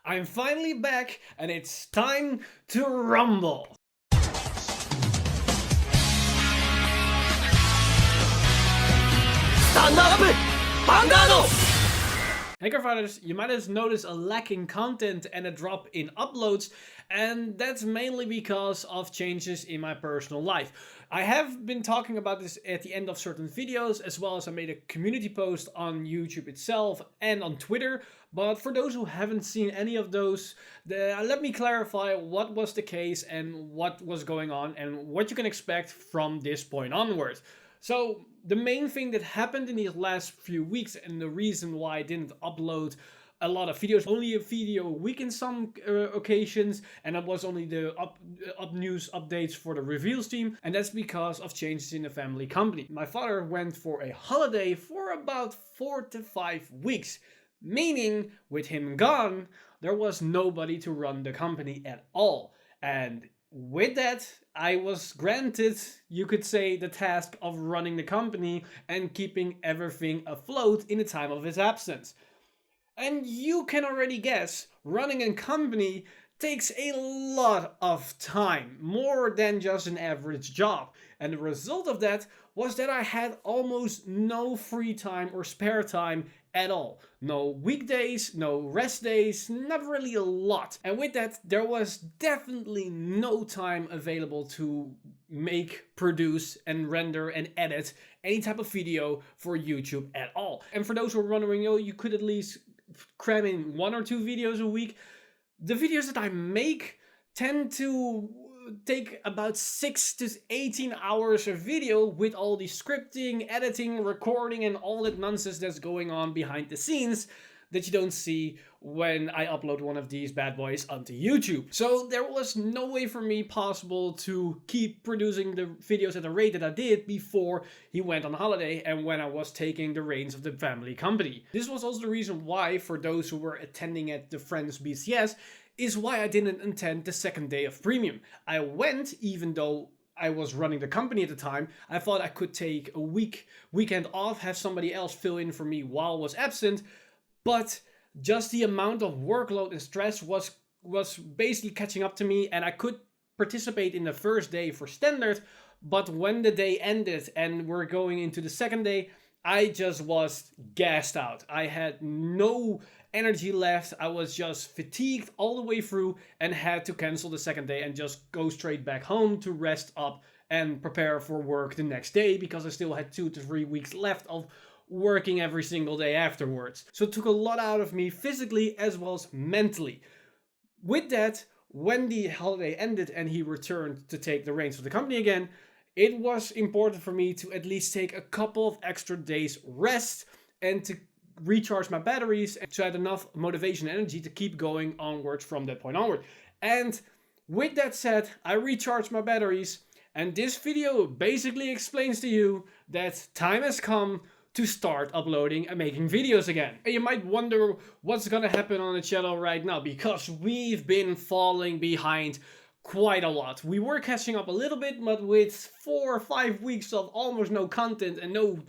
I'm finally back and it's time to rumble. Stand up! Vanguard! Hey Cardfighters, you might have noticed a lack in content and a drop in uploads, and that's mainly because of changes in my personal life. I have been talking about this at the end of certain videos, as well as I made a community post on YouTube itself and on Twitter, but for those who haven't seen any of those, let me clarify what was the case and what was going on and what you can expect from this point onward. So the main thing that happened in these last few weeks, and the reason why I didn't upload a lot of videos, only a video a week in some occasions, and that was only the up news updates for the reveals team, and that's because of changes in the family company. My father went for a holiday for about 4 to 5 weeks, meaning with him gone, there was nobody to run the company at all. And with that, I was granted, you could say, the task of running the company and keeping everything afloat in the time of his absence. And you can already guess, running a company takes a lot of time, more than just an average job. And the result of that was that I had almost no free time or spare time at all. No weekdays, no rest days, not really a lot. And with that, there was definitely no time available to make, produce, and render and edit any type of video for YouTube at all. And for those who are wondering, you could at least cram in 1 or 2 videos a week. The videos that I make tend to take about 6 to 18 hours of video with all the scripting, editing, recording, and all that nonsense that's going on behind the scenes that you don't see when I upload one of these bad boys onto YouTube. So there was no way for me possible to keep producing the videos at the rate that I did before he went on holiday and when I was taking the reins of the family company. This was also the reason why, for those who were attending at the Friends BCS, is why I didn't attend the second day of premium. I went even though I was running the company at the time. I thought I could take a weekend off, have somebody else fill in for me while I was absent, but just the amount of workload and stress was basically catching up to me, and I could participate in the first day for standard, but when the day ended and we're going into the second day, I just was gassed out. I had no energy left. I was just fatigued all the way through and had to cancel the second day and just go straight back home to rest up and prepare for work the next day, because I still had 2 to 3 weeks left of working every single day afterwards. So it took a lot out of me physically as well as mentally. With that, when the holiday ended and he returned to take the reins of the company again, it was important for me to at least take a couple of extra days rest and to recharge my batteries and to have enough motivation and energy to keep going onwards from that point onward. And with that said, I recharged my batteries, and this video basically explains to you that time has come to start uploading and making videos again. And you might wonder what's gonna happen on the channel right now, because we've been falling behind quite a lot. We were catching up a little bit, but with 4 or 5 weeks of almost no content and no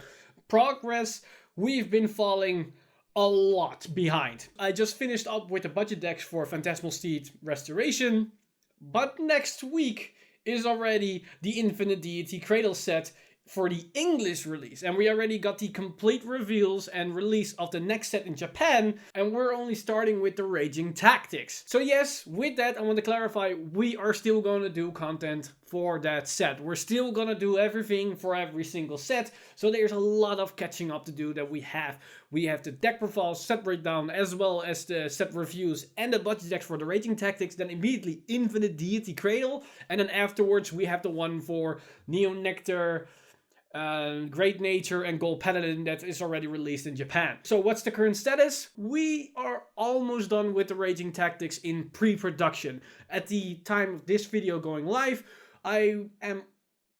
progress, we've been falling a lot behind. I just finished up with the budget decks for Phantasmal Steed Restoration, but next week is already the Infinite Deity Cradle set for the English release, and we already got the complete reveals and release of the next set in Japan, and we're only starting with the Raging Tactics. So yes, with that I want to clarify, we are still going to do content for that set. We're still going to do everything for every single set, so there's a lot of catching up to do that we have. We have the deck profiles, set breakdown, as well as the set reviews and the budget decks for the Raging Tactics, then immediately Infinite Deity Cradle, and then afterwards we have the one for Neon Nectar, Great Nature, and Gold Paladin that is already released in Japan. So what's the current status? We are almost done with the Raging Tactics in pre-production. At the time of this video going live, I am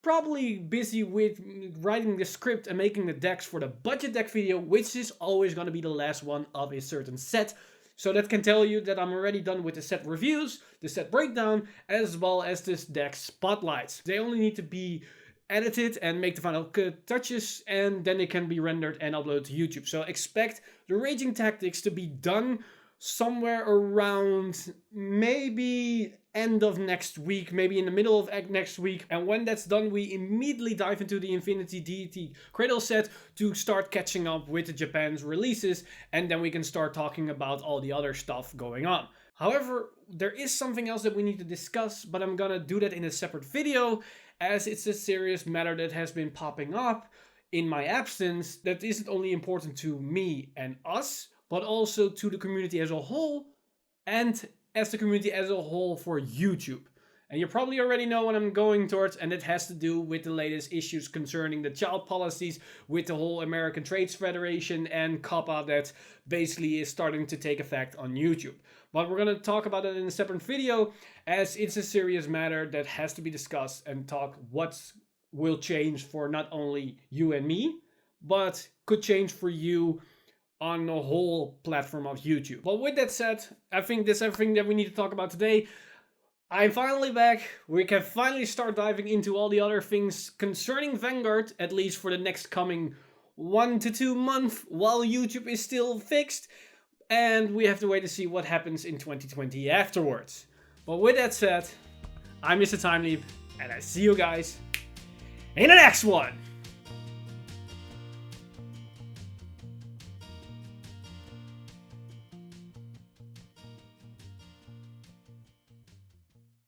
probably busy with writing the script and making the decks for the budget deck video, which is always going to be the last one of a certain set. So that can tell you that I'm already done with the set reviews, the set breakdown, as well as this deck spotlights. They only need to be edited and make the final touches, and then it can be rendered and uploaded to YouTube. So expect the Raging Tactics to be done somewhere around maybe end of next week, maybe in the middle of next week. And when that's done, we immediately dive into the Infinity DT Cradle set to start catching up with the Japan's releases, and then we can start talking about all the other stuff going on. However, there is something else that we need to discuss, but I'm gonna do that in a separate video, as it's a serious matter that has been popping up in my absence that isn't only important to me and us, but also to the community as a whole, and as the community as a whole for YouTube. And you probably already know what I'm going towards, and it has to do with the latest issues concerning the child policies with the whole American Trades Federation and COPPA that basically is starting to take effect on YouTube. But we're going to talk about it in a separate video, as it's a serious matter that has to be discussed and talk what will change for not only you and me, but could change for you on the whole platform of YouTube. But with that said, I think that's everything that we need to talk about today. I'm finally back. We can finally start diving into all the other things concerning Vanguard, at least for the next coming 1 to 2 months while YouTube is still fixed. And we have to wait to see what happens in 2020 afterwards. But with that said, I'm Mr. Time Leap, and I see you guys in the next one.